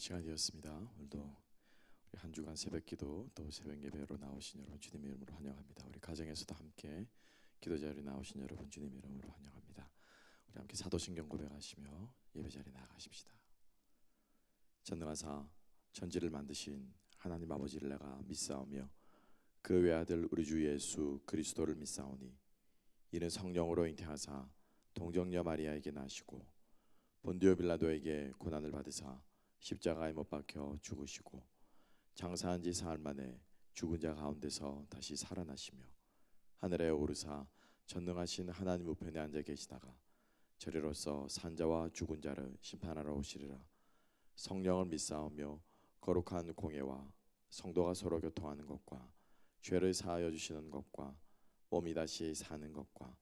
시간이 되었습니다. 오늘도 우리 한 주간 새벽기도 또 새벽 예배로 나오신 여러분 주님의 이름으로 환영합니다. 우리 가정에서도 함께 기도 자리에 나오신 여러분 주님의 이름으로 환영합니다. 우리 함께 사도신경 고백하시며 예배 자리에 나아가십시다. 전능하사 천지를 만드신 하나님 아버지를 내가 믿사오며 그 외아들 우리 주 예수 그리스도를 믿사오니 이는 성령으로 잉태하사 동정녀 마리아에게 나시고 본디오 빌라도에게 고난을 받으사 십자가에 못 박혀 죽으시고 장사한 지 사흘 만에 죽은 자 가운데서 다시 살아나시며 하늘에 오르사 전능하신 하나님 우편에 앉아 계시다가 저리로서 산자와 죽은 자를 심판하러 오시리라. 성령을 믿사오며 거룩한 공예와 성도가 서로 교통하는 것과 죄를 사하여 주시는 것과 몸이 다시 사는 것과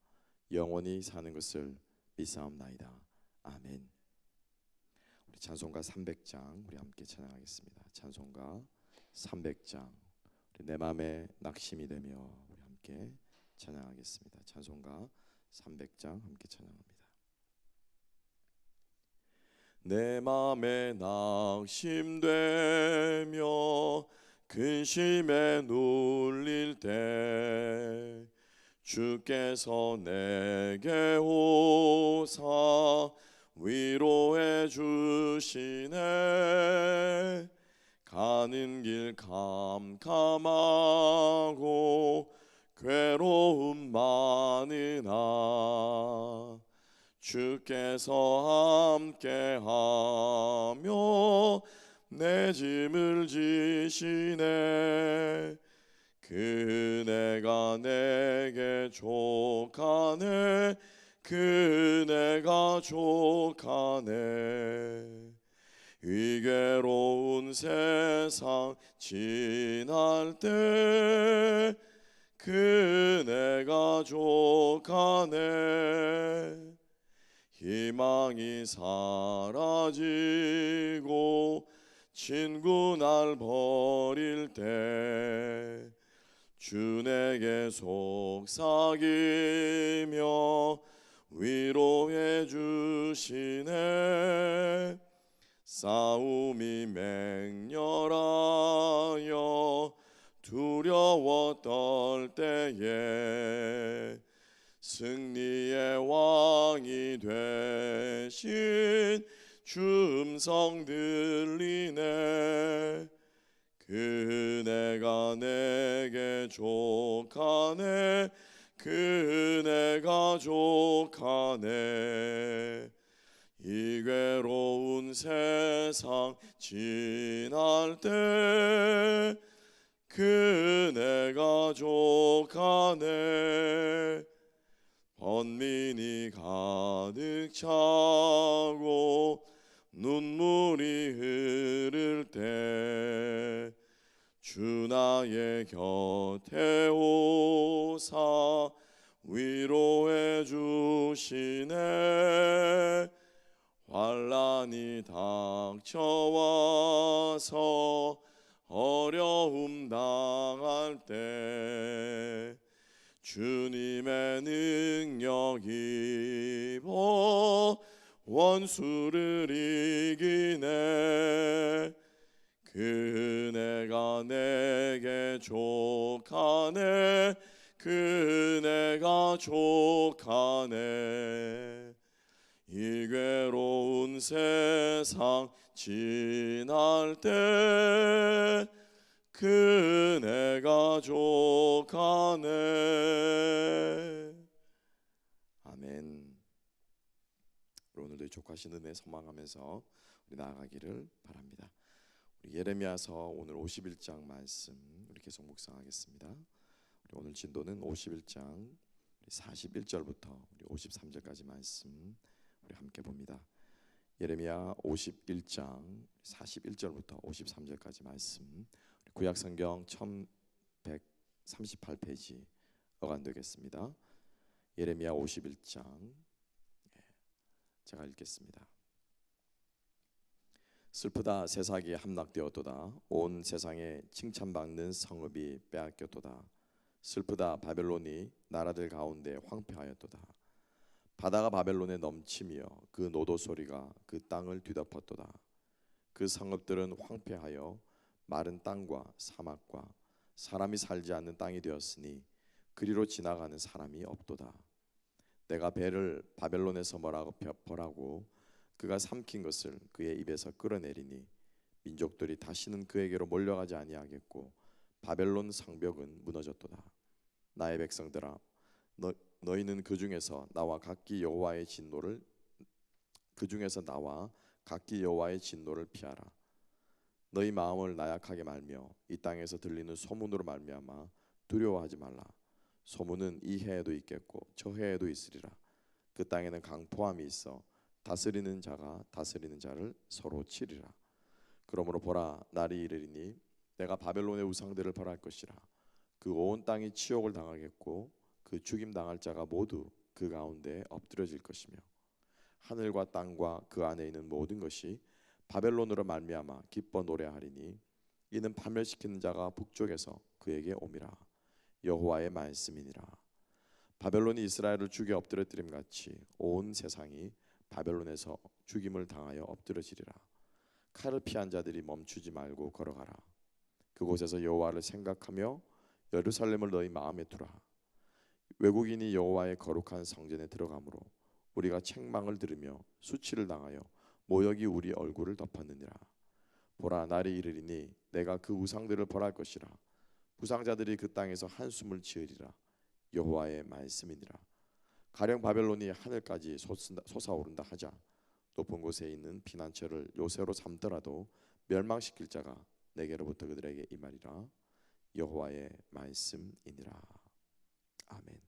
영원히 사는 것을 믿사옵나이다. 아멘. 우리 찬송가 300장 우리 함께 찬양하겠습니다. 찬송가 300장 우리 내 맘에 낙심이 되며 우리 함께 찬양하겠습니다. 찬송가 300장 함께 찬양합니다. 내 맘에 낙심되며 근심에 눌릴 때 주께서 내게 오사 위로해 주시네. 가는 길 캄캄하고 괴로움 많으나 주께서 함께하며 내 짐을 지시네. 그네가 내게 족하네. 그네가 족하네. 위괴로운 세상 지날 때 그네가 족하네. 희망이 사라지고 친구 날 버릴 때 주 내게 속삭이며 위로해 주시네. 싸움이 맹렬하여 두려워 떨 때에 승리의 왕이 되신 주 음성 들리네. 그네가 내게 족하네. 그네가 족하네. 이 괴로운 세상 지날 때 그네가 족하네. 번민이 가득 차고 눈물이 흐를 때 주 나의 곁에 오사 위로해 주시네. 환난이 닥쳐와서 어려움 당할 때 주님의 능력 입어 원수를 이기네. 그네가 내게 족하네. 그네가 족하네. 이 괴로운 세상 지날 때 그네가 족하네. 아멘. 오늘도 족하신 은혜 소망하면서 우리 나아가기를 바랍니다. 우리 예레미야서 오늘 51장 말씀 우리 계속 묵상하겠습니다. 우리 오늘 진도는 51장 41절부터 우리 53절까지 말씀 우리 함께 봅니다. 예레미야 51장 41절부터 53절까지 말씀 구약성경 1138페이지 어간되겠습니다. 예레미야 51장 제가 읽겠습니다. 슬프다 세상이 함락되었도다. 온 세상에 칭찬받는 성읍이 빼앗겼도다. 슬프다 바벨론이 나라들 가운데 황폐하였도다. 바다가 바벨론에 넘치며 그 노도 소리가 그 땅을 뒤덮었도다. 그 성읍들은 황폐하여 마른 땅과 사막과 사람이 살지 않는 땅이 되었으니 그리로 지나가는 사람이 없도다. 내가 배를 바벨론에서 벌하고 그가 삼킨 것을 그의 입에서 끌어내리니 민족들이 다시는 그에게로 몰려가지 아니하겠고 바벨론 성벽은 무너졌도다. 나의 백성들아, 너희는 그 중에서 나와 각기 여호와의 진노를 피하라. 너희 마음을 나약하게 말며 이 땅에서 들리는 소문으로 말미암아 두려워하지 말라. 소문은 이 해에도 있겠고 저 해에도 있으리라. 그 땅에는 강포함이 있어 다스리는 자가 다스리는 자를 서로 치리라. 그러므로 보라, 날이 이르리니 내가 바벨론의 우상들을 벌할 것이라. 그 온 땅이 치욕을 당하겠고 그 죽임 당할 자가 모두 그 가운데 엎드려질 것이며 하늘과 땅과 그 안에 있는 모든 것이 바벨론으로 말미암아 기뻐 노래하리니 이는 파멸시키는 자가 북쪽에서 그에게 옴이라. 여호와의 말씀이니라. 바벨론이 이스라엘을 죽여 엎드려뜨림 같이 온 세상이 바벨론에서 죽임을 당하여 엎드려지리라. 칼을 피한 자들이 멈추지 말고 걸어가라. 그곳에서 여호와를 생각하며 예루살렘을 너희 마음에 두라. 외국인이 여호와의 거룩한 성전에 들어가므로 우리가 책망을 들으며 수치를 당하여 모욕이 우리 얼굴을 덮었느니라. 보라, 날이 이르리니 내가 그 우상들을 벌할 것이라. 부상자들이 그 땅에서 한숨을 지으리라. 여호와의 말씀이니라. 가령 바벨론이 하늘까지 솟아오른다 하자 높은 곳에 있는 피난처를 요새로 삼더라도 멸망시킬 자가 내게로부터 그들에게 임하리라. 여호와의 말씀이니라. 아멘.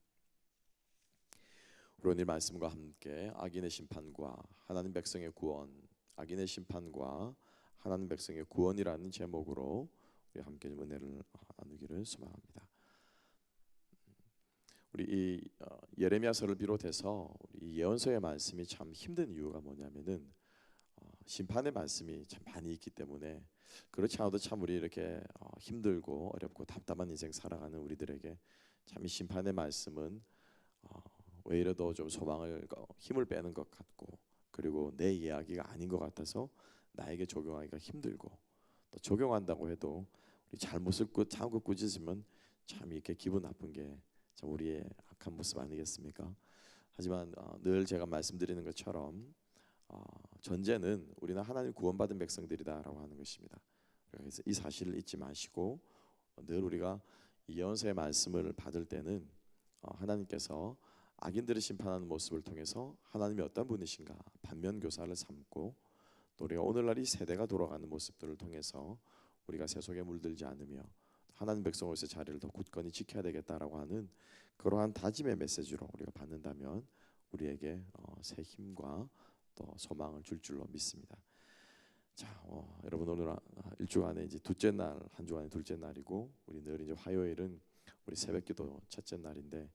우리 오늘 말씀과 함께 악인의 심판과 하나님 백성의 구원, 악인의 심판과 하나님 백성의 구원이라는 제목으로 우리 함께 은혜를 나누기를 소망합니다. 우리 이 예레미야서를 비롯해서 우리 예언서의 말씀이 참 힘든 이유가 뭐냐면은 심판의 말씀이 참 많이 있기 때문에, 그렇지 않아도 참 우리 이렇게 힘들고 어렵고 답답한 인생 살아가는 우리들에게 참 이 심판의 말씀은 왜 이래도 좀 소망을 힘을 빼는 것 같고, 그리고 내 이야기가 아닌 것 같아서 나에게 적용하기가 힘들고, 또 적용한다고 해도 우리 잘못을 자꾸 꾸짖으면 참 이렇게 기분 나쁜 게 참 우리의 악한 모습 아니겠습니까? 하지만 늘 제가 말씀드리는 것처럼 전제는 우리는 하나님 구원받은 백성들이다라고 하는 것입니다. 그래서 이 사실을 잊지 마시고 늘 우리가 이 예언서의 말씀을 받을 때는 하나님께서 악인들을 심판하는 모습을 통해서 하나님이 어떤 분이신가 반면 교사를 삼고, 또 우리가 오늘날 이 세대가 돌아가는 모습들을 통해서 우리가 세속에 물들지 않으며 하나님 백성으로서의 자리를 더 굳건히 지켜야 되겠다라고 하는 그러한 다짐의 메시지로 우리가 받는다면 우리에게 새 힘과 또 소망을 줄 줄로 믿습니다. 자, 여러분 오늘 일주간에 이제 둘째 날, 한 주간의 둘째 날이고, 우리 늘 이제 화요일은 우리 새벽기도 첫째 날인데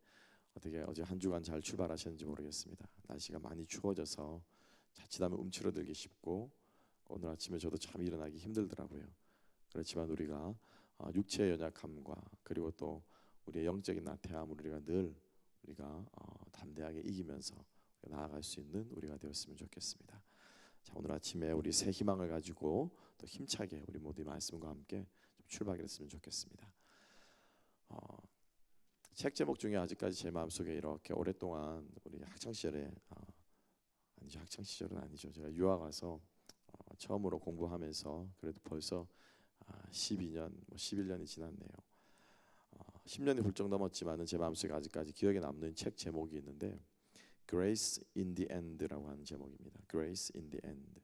어떻게 어제 한 주간 잘 출발하셨는지 모르겠습니다. 날씨가 많이 추워져서 자칫하면 움츠러들기 쉽고 오늘 아침에 저도 참 일어나기 힘들더라고요. 그렇지만 우리가 육체의 연약함과 그리고 또 우리의 영적인 나태함을 우리가 담대하게 이기면서 나아갈 수 있는 우리가 되었으면 좋겠습니다. 자, 오늘 아침에 우리 새 희망을 가지고 또 힘차게 우리 모두 말씀과 함께 좀 출발했으면 좋겠습니다. 책 제목 중에 아직까지 제 마음속에 이렇게 오랫동안 우리 학창 시절에 학창 시절은 아니죠. 제가 유학 와서 처음으로 공부하면서 그래도 벌써 12년, 11년이 지났네요. 10년이 훌쩍 넘었지만은 제 마음속에 아직까지 기억에 남는 책 제목이 있는데 Grace in the End라고 하는 제목입니다. Grace in the End.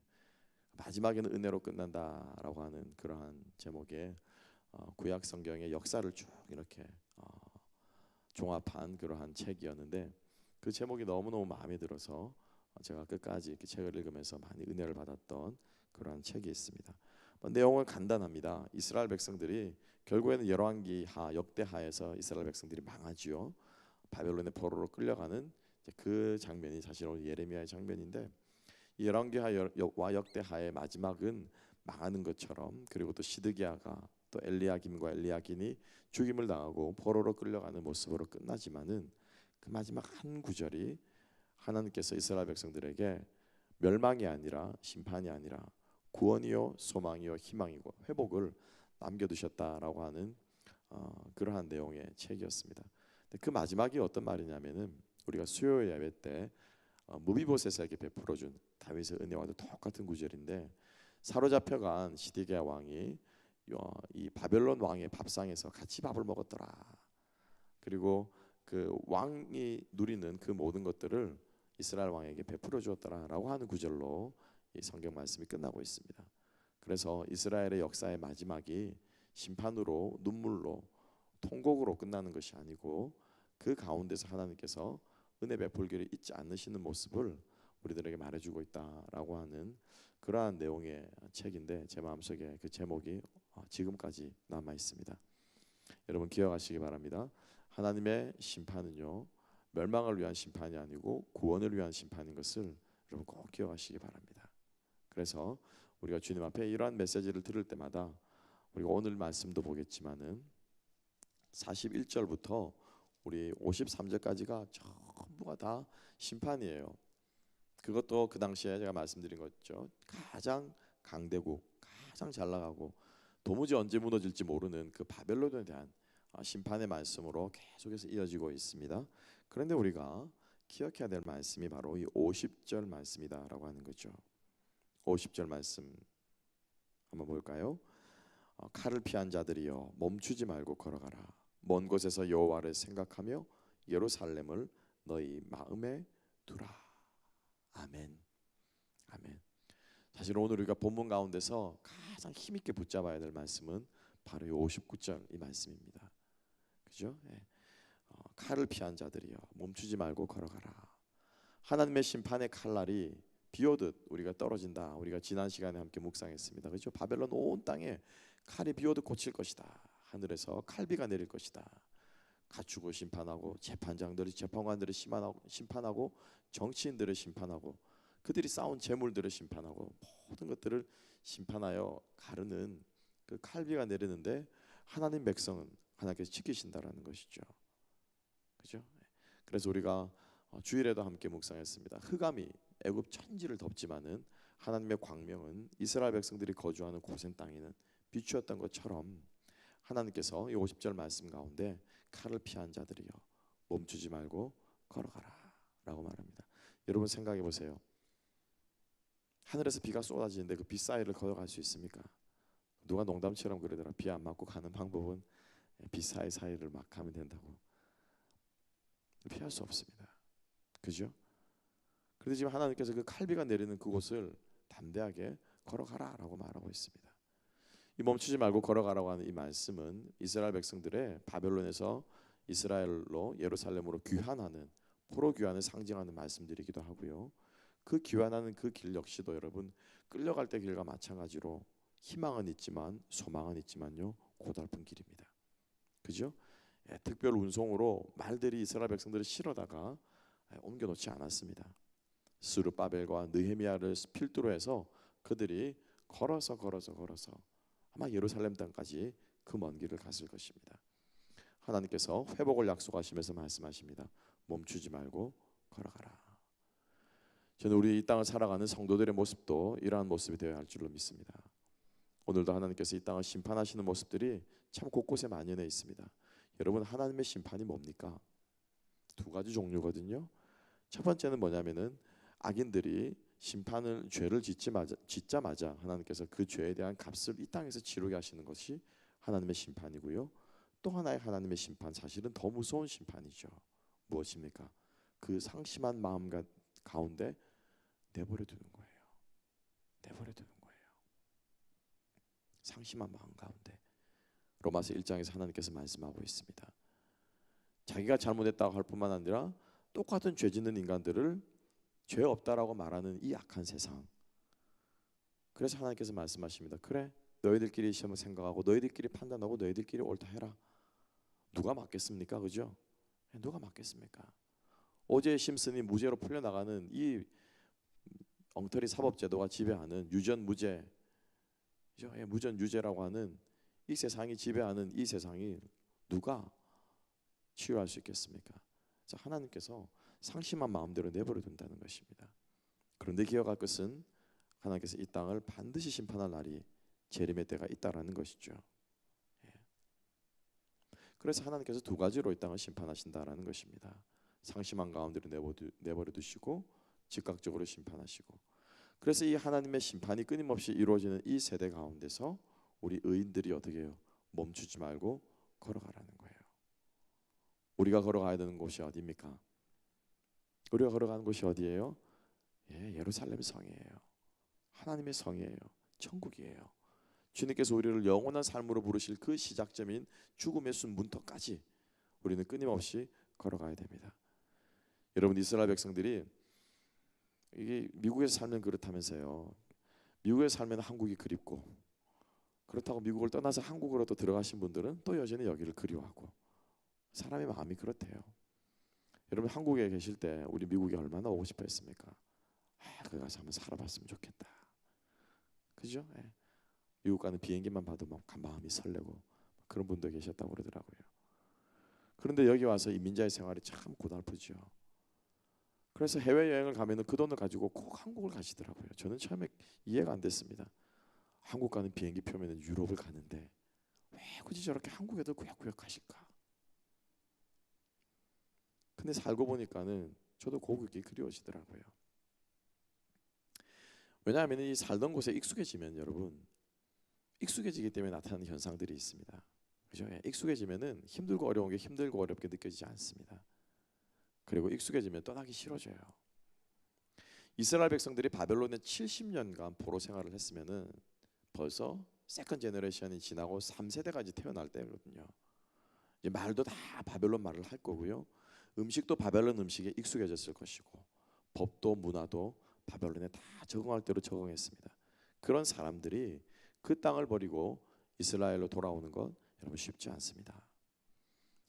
마지막에는 은혜로 끝난다라고 하는 그러한 제목의 구약 성경의 역사를 쭉 이렇게 종합한 그러한 책이었는데, 그 제목이 너무너무 마음에 들어서 제가 끝까지 이렇게 책을 읽으면서 많이 은혜를 받았던 그러한 책이 있습니다. 내용은 간단합니다. 이스라엘 백성들이 결국에는 열왕기하 역대하에서 이스라엘 백성들이 망하지요. 바벨론의 포로로 끌려가는 그 장면이 사실 오늘 예레미야의 장면인데, 이 열왕기하와 역대하의 마지막은 망하는 것처럼, 그리고 또 시드기야가 또 엘리야김과 엘리야긴이 죽임을 당하고 포로로 끌려가는 모습으로 끝나지만은 그 마지막 한 구절이 하나님께서 이스라엘 백성들에게 멸망이 아니라 심판이 아니라 구원이요 소망이요 희망이고 회복을 남겨두셨다라고 하는 그러한 내용의 책이었습니다. 근데 그 마지막이 어떤 말이냐면은 우리가 수요 예배 때 무비보셋에게 베풀어준 다윗의 은혜와도 똑같은 구절인데 사로잡혀간 시디게아 왕이 이 바벨론 왕의 밥상에서 같이 밥을 먹었더라. 그리고 그 왕이 누리는 그 모든 것들을 이스라엘 왕에게 베풀어 주었더라라고 하는 구절로 이 성경 말씀이 끝나고 있습니다. 그래서 이스라엘의 역사의 마지막이 심판으로 눈물로 통곡으로 끝나는 것이 아니고 그 가운데서 하나님께서 은혜 베풀기를 잊지 않으시는 모습을 우리들에게 말해주고 있다라고 하는 그러한 내용의 책인데 제 마음속에 그 제목이 지금까지 남아 있습니다. 여러분 기억하시기 바랍니다. 하나님의 심판은요 멸망을 위한 심판이 아니고 구원을 위한 심판인 것을 여러분 꼭 기억하시기 바랍니다. 그래서 우리가 주님 앞에 이러한 메시지를 들을 때마다 우리가 오늘 말씀도 보겠지만은 41절부터 우리 53절까지가 전부가 다 심판이에요. 그것도 그 당시에 제가 말씀드린 거죠. 가장 강대국, 가장 잘 나가고 도무지 언제 무너질지 모르는 그 바벨론에 대한 심판의 말씀으로 계속해서 이어지고 있습니다. 그런데 우리가 기억해야 될 말씀이 바로 이 50절 말씀이다라고 하는 거죠. 50절 말씀 한번 볼까요? 칼을 피한 자들이여 멈추지 말고 걸어가라. 먼 곳에서 여호와를 생각하며 예루살렘을 너희 마음에 두라. 아멘. 아멘. 사실 오늘 우리가 본문 가운데서 가장 힘있게 붙잡아야 될 말씀은 바로 이 59절 이 말씀입니다. 그죠? 예. 칼을 피한 자들이여 멈추지 말고 걸어가라. 하나님의 심판의 칼날이 비오듯 우리가 떨어진다. 우리가 지난 시간에 함께 묵상했습니다. 그죠? 바벨론 온 땅에 칼이 비오듯 꽂힐 것이다. 하늘에서 칼비가 내릴 것이다. 가축을 심판하고 재판장들이 재판관들을 심판하고 정치인들을 심판하고 그들이 쌓은 재물들을 심판하고 모든 것들을 심판하여 가르는 그 칼비가 내리는데 하나님 백성은 하나님께서 지키신다라는 것이죠. 그죠? 그래서 우리가 주일에도 함께 묵상했습니다. 흑암이 애굽 천지를 덮지만은 하나님의 광명은 이스라엘 백성들이 거주하는 고센 땅에는 비추었던 것처럼 하나님께서 이 50절 말씀 가운데 칼을 피한 자들이여 멈추지 말고 걸어가라 라고 말합니다. 여러분 생각해 보세요. 하늘에서 비가 쏟아지는데 그 비 사이를 걸어갈 수 있습니까? 누가 농담처럼 그러더라. 비 안 맞고 가는 방법은 비 사이를 막 가면 된다고. 피할 수 없습니다. 그죠? 그런데 지금 하나님께서 그 칼비가 내리는 그곳을 담대하게 걸어가라라고 말하고 있습니다. 이 멈추지 말고 걸어가라고 하는 이 말씀은 이스라엘 백성들의 바벨론에서 이스라엘로 예루살렘으로 귀환하는 포로 귀환을 상징하는 말씀들이기도 하고요. 그 귀환하는 그 길 역시도 여러분 끌려갈 때 길과 마찬가지로 희망은 있지만 소망은 있지만요 고달픈 길입니다. 그죠? 특별 운송으로 말들이 이스라엘 백성들을 실어다가 옮겨놓지 않았습니다. 스룹바벨과 느헤미야를 필두로 해서 그들이 걸어서 아마 예루살렘 땅까지 그 먼 길을 갔을 것입니다. 하나님께서 회복을 약속하시면서 말씀하십니다. 멈추지 말고 걸어가라. 저는 우리 이 땅을 살아가는 성도들의 모습도 이러한 모습이 되어야 할 줄로 믿습니다. 오늘도 하나님께서 이 땅을 심판하시는 모습들이 참 곳곳에 만연해 있습니다. 여러분 하나님의 심판이 뭡니까? 두 가지 종류거든요. 첫 번째는 뭐냐면은 악인들이 심판을 죄를 짓자마자 하나님께서 그 죄에 대한 값을 이 땅에서 치르게 하시는 것이 하나님의 심판이고요. 또 하나의 하나님의 심판 사실은 더 무서운 심판이죠. 무엇입니까? 그 상심한 마음 가운데 내버려 두는 거예요. 내버려 두는 거예요. 상심한 마음 가운데. 로마서 1장에서 하나님께서 말씀하고 있습니다. 자기가 잘못했다고 할 뿐만 아니라 똑같은 죄 짓는 인간들을 죄 없다라고 말하는 이 악한 세상. 그래서 하나님께서 말씀하십니다. 그래 너희들끼리 시험을 생각하고 너희들끼리 판단하고 너희들끼리 옳다 해라. 누가 맞겠습니까? 그죠? 누가 맞겠습니까? 오제 심슨이 무죄로 풀려나가는 이 엉터리 사법제도가 지배하는 유전무죄, 무전유죄라고 하는 이 세상이 지배하는 이 세상이 누가 치유할 수 있겠습니까? 그래서 하나님께서 상심한 마음대로 내버려 둔다는 것입니다. 그런데 기억할 것은 하나님께서 이 땅을 반드시 심판할 날이 재림의 때가 있다라는 것이죠. 예. 그래서 하나님께서 두 가지로 이 땅을 심판하신다라는 것입니다. 상심한 가운데로 내버려 두시고 즉각적으로 심판하시고. 그래서 이 하나님의 심판이 끊임없이 이루어지는 이 세대 가운데서 우리 의인들이 어떻게 해요? 멈추지 말고 걸어가라는 거예요. 우리가 걸어가야 되는 곳이 어디입니까? 우리가 걸어가는 곳이 어디예요? 예, 예루살렘 성이에요. 하나님의 성이에요. 천국이에요. 주님께서 우리를 영원한 삶으로 부르실 그 시작점인 죽음의 순 문턱까지 우리는 끊임없이 걸어가야 됩니다. 여러분, 이스라엘 백성들이 이게 미국에서 살면 그렇다면서요. 미국에서 살면 한국이 그립고, 그렇다고 미국을 떠나서 한국으로 또 들어가신 분들은 또 여전히 여기를 그리워하고, 사람의 마음이 그렇대요. 여러분, 한국에 계실 때 우리 미국에 얼마나 오고 싶어 했습니까? 거기 가서 한번 살아봤으면 좋겠다. 그죠? 예. 미국 가는 비행기만 봐도 막 마음이 설레고 그런 분도 계셨다고 그러더라고요. 그런데 여기 와서 이민자의 생활이 참 고달프죠. 그래서 해외여행을 가면 그 돈을 가지고 꼭 한국을 가시더라고요. 저는 처음에 이해가 안 됐습니다. 한국 가는 비행기 표면은 유럽을 가는데 왜 굳이 저렇게 한국에도 구역구역 가실까? 근데 살고 보니까는 저도 고국이 그리워지더라고요. 왜냐하면 이 살던 곳에 익숙해지면 여러분, 익숙해지기 때문에 나타나는 현상들이 있습니다. 그죠? 익숙해지면은 힘들고 어려운 게 힘들고 어렵게 느껴지지 않습니다. 그리고 익숙해지면 떠나기 싫어져요. 이스라엘 백성들이 바벨론에 70년간 포로 생활을 했으면은 벌써 세컨 제너레이션이 지나고 3세대까지 태어날 때거든요. 이제 말도 다 바벨론 말을 할 거고요. 음식도 바벨론 음식에 익숙해졌을 것이고, 법도 문화도 바벨론에 다 적응할 대로 적응했습니다. 그런 사람들이 그 땅을 버리고 이스라엘로 돌아오는 건 여러분 쉽지 않습니다.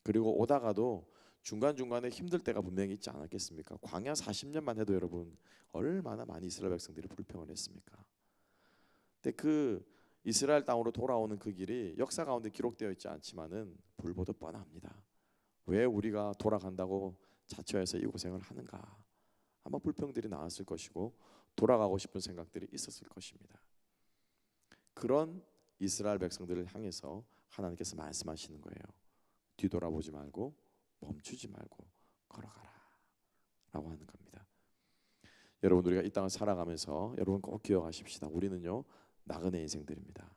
그리고 오다가도 중간중간에 힘들 때가 분명히 있지 않았겠습니까? 광야 40년만 해도 여러분 얼마나 많이 이스라엘 백성들이 불평을 했습니까? 근데 그 이스라엘 땅으로 돌아오는 그 길이 역사 가운데 기록되어 있지 않지만은 불보듯 뻔합니다. 왜 우리가 돌아간다고 자처해서 이 고생을 하는가? 아마 불평들이 나왔을 것이고 돌아가고 싶은 생각들이 있었을 것입니다. 그런 이스라엘 백성들을 향해서 하나님께서 말씀하시는 거예요. 뒤돌아보지 말고 멈추지 말고 걸어가라 라고 하는 겁니다. 여러분, 우리가 이 땅을 살아가면서 여러분 꼭 기억하십시다. 우리는요 나그네 인생들입니다.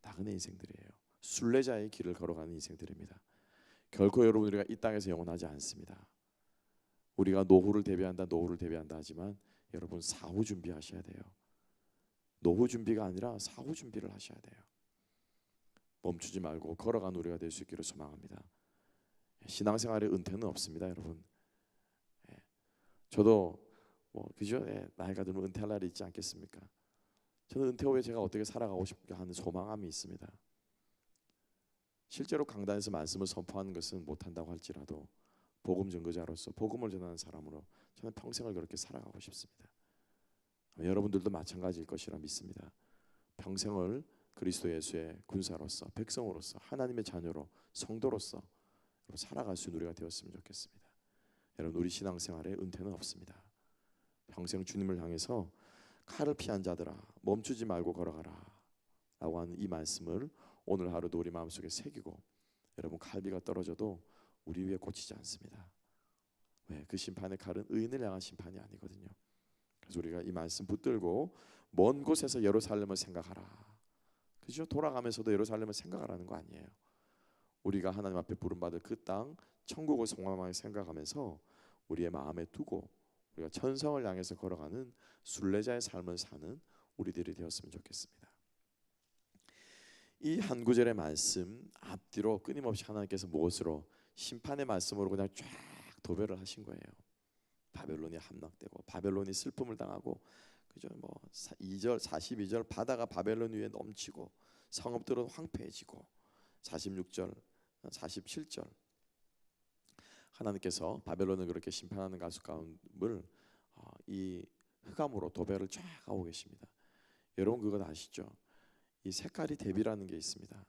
나그네 인생들이에요. 순례자의 길을 걸어가는 인생들입니다. 결코 여러분 우리가 이 땅에서 영원하지 않습니다. 우리가 노후를 대비한다 하지만 여러분 사후 준비하셔야 돼요. 노후 준비가 아니라 사후 준비를 하셔야 돼요. 멈추지 말고 걸어간 우리가 될 수 있기를 소망합니다. 신앙생활에 은퇴는 없습니다, 여러분. 저도 그죠? 나이가 들면 은퇴할 날이 있지 않겠습니까? 저는 은퇴 후에 제가 어떻게 살아가고 싶을까 하는 소망함이 있습니다. 실제로 강단에서 말씀을 선포하는 것은 못한다고 할지라도 복음 전거자로서 복음을 전하는 사람으로 저는 평생을 그렇게 살아가고 싶습니다. 여러분들도 마찬가지일 것이라 믿습니다. 평생을 그리스도 예수의 군사로서 백성으로서 하나님의 자녀로 성도로서 살아갈 수 있는 우리가 되었으면 좋겠습니다. 여러분, 우리 신앙생활에 은퇴는 없습니다. 평생 주님을 향해서 칼을 피한 자들아 멈추지 말고 걸어가라 라고 하는 이 말씀을 오늘 하루도 우리 마음속에 새기고, 여러분 칼비가 떨어져도 우리 위에 꽂히지 않습니다. 왜? 그 심판의 칼은 의인을 향한 심판이 아니거든요. 그래서 우리가 이 말씀 붙들고 먼 곳에서 예루살렘을 생각하라. 그죠? 돌아가면서도 예루살렘을 생각하라는 거 아니에요. 우리가 하나님 앞에 부름받을 그 땅 천국을 소망하게 생각하면서 우리의 마음에 두고 우리가 천성을 향해서 걸어가는 순례자의 삶을 사는 우리들이 되었으면 좋겠습니다. 이 한 구절의 말씀 앞뒤로 끊임없이 하나님께서 무엇으로 심판의 말씀으로 그냥 쫙 도배를 하신 거예요. 바벨론이 함락되고 바벨론이 슬픔을 당하고, 그죠? 2절 42절 바다가 바벨론 위에 넘치고 성읍들은 황폐해지고, 46절 47절 하나님께서 바벨론을 그렇게 심판하는 가속감을 이 흑암으로 도배를 쫙 하고 계십니다. 여러분 그거 아시죠? 이 색깔이 대비라는 게 있습니다.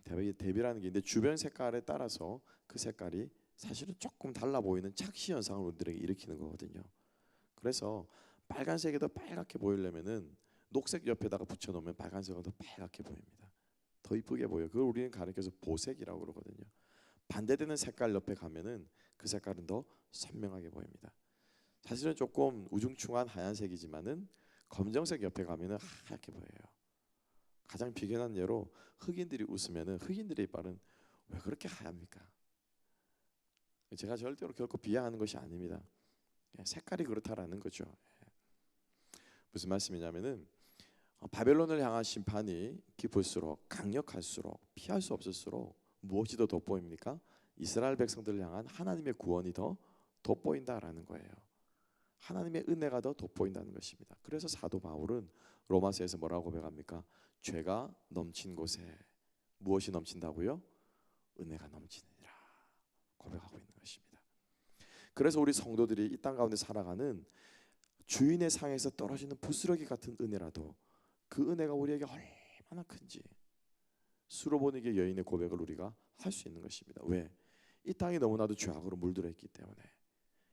대비라는 게 있는데 주변 색깔에 따라서 그 색깔이 사실은 조금 달라 보이는 착시 현상을 우리들에게 일으키는 거거든요. 그래서 빨간색이 더 빨갛게 보이려면은 녹색 옆에다가 붙여놓으면 빨간색은 더 빨갛게 보입니다. 더 이쁘게 보여. 그걸 우리는 가르쳐서 보색이라고 그러거든요. 반대되는 색깔 옆에 가면은 그 색깔은 더 선명하게 보입니다. 사실은 조금 우중충한 하얀색이지만은 검정색 옆에 가면은 하얗게 보여요. 가장 비견한 예로 흑인들이 웃으면은 흑인들의 이빨은 왜 그렇게 하얗습니까? 제가 절대로 결코 비하하는 것이 아닙니다. 색깔이 그렇다라는 거죠. 무슨 말씀이냐면은 바벨론을 향한 심판이 깊을수록 강력할수록 피할 수 없을수록 무엇이 더 돋보입니까? 이스라엘 백성들을 향한 하나님의 구원이 더 돋보인다라는 거예요. 하나님의 은혜가 더 돋보인다는 것입니다. 그래서 사도 바울은 로마서에서 뭐라고 고백합니까? 죄가 넘친 곳에 무엇이 넘친다고요? 은혜가 넘치느니라 고백하고 있는 것입니다. 그래서 우리 성도들이 이 땅 가운데 살아가는 주인의 상에서 떨어지는 부스러기 같은 은혜라도 그 은혜가 우리에게 얼마나 큰지 수로보니게 여인의 고백을 우리가 할 수 있는 것입니다. 왜? 이 땅이 너무나도 죄악으로 물들어 있기 때문에,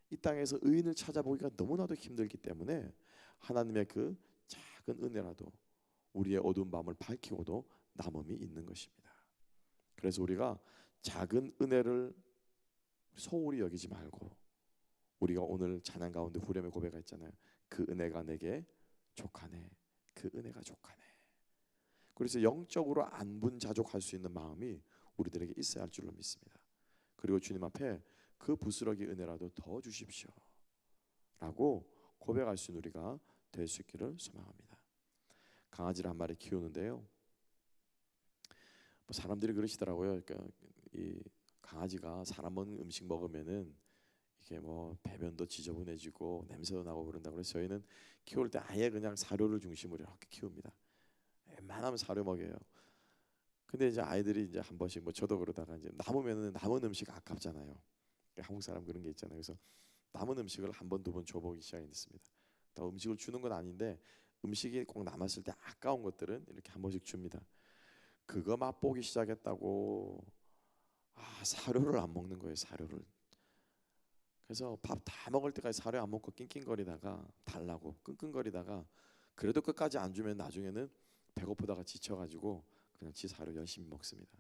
이 땅에서 의인을 찾아보기가 너무나도 힘들기 때문에 하나님의 그 작은 은혜라도 우리의 어두운 밤을 밝히고도 남음이 있는 것입니다. 그래서 우리가 작은 은혜를 소홀히 여기지 말고, 우리가 오늘 찬양 가운데 후렴의 고백했잖아요. 그 은혜가 내게 족하네. 그 은혜가 족하네. 그래서 영적으로 안분자족할 수 있는 마음이 우리들에게 있어야 할 줄로 믿습니다. 그리고 주님 앞에 그 부스러기 은혜라도 더 주십시오 라고 고백할 수 있는 우리가 될 수 있기를 소망합니다. 강아지를 한 마리 키우는데요, 뭐 사람들이 그러시더라고요. 그러니까 이 강아지가 사람 먹는 음식 먹으면은 이게 뭐 배변도 지저분해지고 냄새도 나고 그런다고. 그래서 저희는 키울 때 아예 그냥 사료를 중심으로 이렇게 키웁니다. 웬만하면 사료 먹여요. 근데 이제 아이들이 이제 한 번씩, 뭐 저도 그러다가 이제 남으면은 남은 음식 아깝잖아요. 한국 사람 그런 게 있잖아요. 그래서 남은 음식을 한 번, 두 번 줘보기 시작했습니다. 또 음식을 주는 건 아닌데 음식이 꼭 남았을 때 아까운 것들은 이렇게 한 번씩 줍니다. 그거 맛보기 시작했다고 사료를 안 먹는 거예요. 사료를. 그래서 밥 다 먹을 때까지 사료 안 먹고 낑낑거리다가 달라고 끙끙거리다가 그래도 끝까지 안 주면 나중에는 배고프다가 지쳐가지고 그냥 지 사료 열심히 먹습니다.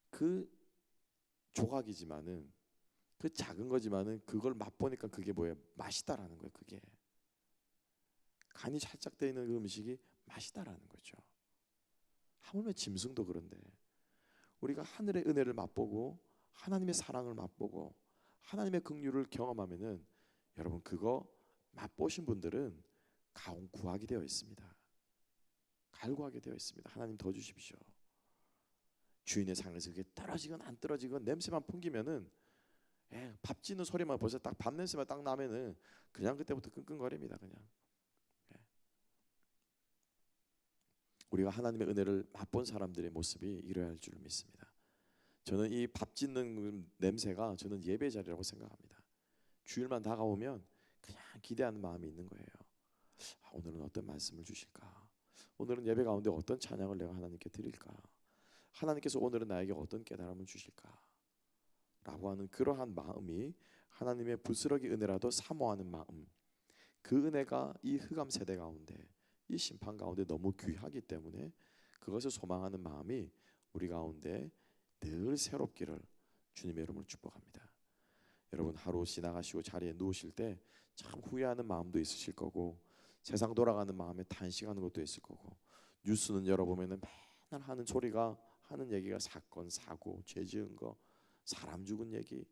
그 조각이지만은, 그 작은 거지만은 그걸 맛보니까 그게 뭐예요? 맛있다라는 거예요. 그게 간이 살짝 돼 있는 그 음식이 맛있다라는 거죠. 하물며 짐승도 그런데 우리가 하늘의 은혜를 맛보고 하나님의 사랑을 맛보고 하나님의 긍휼을 경험하면은, 여러분 그거 맛보신 분들은 구하게 되어 있습니다. 갈구하게 되어 있습니다. 하나님 더 주십시오. 주인의 상에서 그게 떨어지건 안 떨어지건 냄새만 풍기면은, 밥 짓는 소리만 벌써 딱 밥 냄새만 딱 나면은 그냥 그때부터 끙끙거립니다. 그냥. 우리가 하나님의 은혜를 맛본 사람들의 모습이 이래야 할 줄로 믿습니다. 저는 이 밥 짓는 냄새가 저는 예배 자리라고 생각합니다. 주일만 다가오면 그냥 기대하는 마음이 있는 거예요. 오늘은 어떤 말씀을 주실까? 오늘은 예배 가운데 어떤 찬양을 내가 하나님께 드릴까? 하나님께서 오늘은 나에게 어떤 깨달음을 주실까? 라고 하는 그러한 마음이, 하나님의 부스러기 은혜라도 사모하는 마음, 그 은혜가 이 흑암 세대 가운데, 이 심판 가운데 너무 귀하기 때문에 그것을 소망하는 마음이 우리 가운데 늘 새롭기를 주님의 이름으로 축복합니다. 여러분 하루 지나가시고 자리에 누우실 때 참 후회하는 마음도 있으실 거고, 세상 돌아가는 마음에 탄식하는 것도 있을 거고, 뉴스는 열어보면은 맨날 하는 소리가, 하는 얘기가 사건, 사고, 죄 지은 거, 사람 죽은 얘기,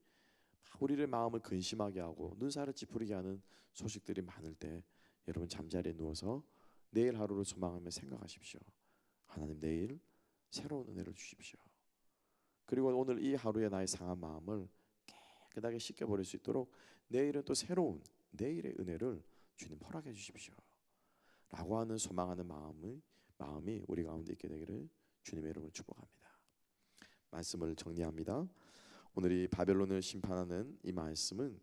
우리의 마음을 근심하게 하고 눈살을 찌푸리게 하는 소식들이 많을 때, 여러분 잠자리에 누워서 내일 하루를 소망하며 생각하십시오. 하나님 내일 새로운 은혜를 주십시오. 그리고 오늘 이 하루의 나의 상한 마음을 깨끗하게 씻겨버릴 수 있도록 내일은 또 새로운 내일의 은혜를 주님 허락해 주십시오 라고 하는 소망하는 마음이 우리 가운데 있게 되기를 주님의 이름으로 축복합니다. 말씀을 정리합니다. 오늘 이 바벨론을 심판하는 이 말씀은,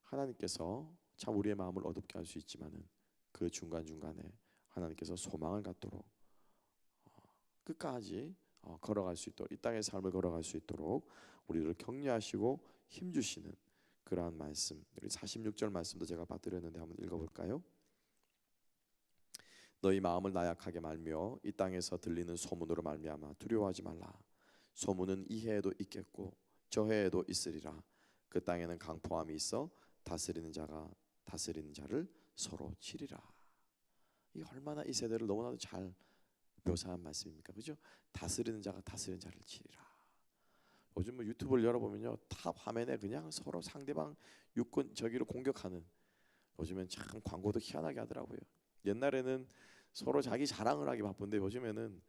하나님께서 참 우리의 마음을 어둡게 할 수 있지만은 그 중간중간에 하나님께서 소망을 갖도록 끝까지 걸어갈 수 있도록, 이 땅의 삶을 걸어갈 수 있도록 우리를 격려하시고 힘주시는 그러한 말씀, 우리 46절 말씀도 제가 받드렸는데 한번 읽어볼까요? 너희 마음을 나약하게 말며 이 땅에서 들리는 소문으로 말미암아 두려워하지 말라. 소문은 이 해에도 있겠고 저 해에도 있으리라. 그 땅에는 강포함이 있어 다스리는 자가 다스리는 자를 서로 치리라. 이 얼마나 이 세대를 너무나도 잘 묘사한 말씀입니까? 그죠? 다스리는 자가 다스리는 자를 치리라. 요즘 뭐 유튜브를 열어보면요, 다 화면에 그냥 서로 상대방 유권 저기로 공격하는, 요즘엔 참 광고도 희한하게 하더라고요. 옛날에는 서로 자기 자랑을 하기 바쁜데 요즘에는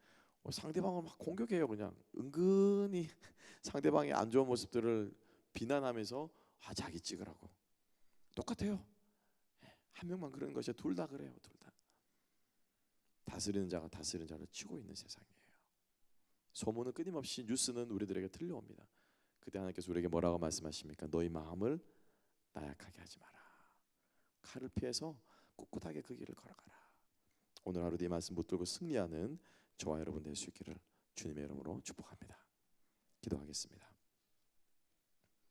상대방을 막 공격해요. 그냥 은근히 상대방의 안 좋은 모습들을 비난하면서 자기 찍으라고. 똑같아요. 한 명만 그러는 것이 둘 다 그래요. 둘 다. 다스리는 자가 다스리는 자를 치고 있는 세상이에요. 소문은 끊임없이, 뉴스는 우리들에게 들려옵니다. 그때 하나님께서 우리에게 뭐라고 말씀하십니까? 너희 마음을 나약하게 하지 마라. 칼을 피해서 꿋꿋하게 그 길을 걸어가라. 오늘 하루도 이 말씀 붙들고 승리하는 저와 여러분 될 수 있기를 주님의 이름으로 축복합니다. 기도하겠습니다.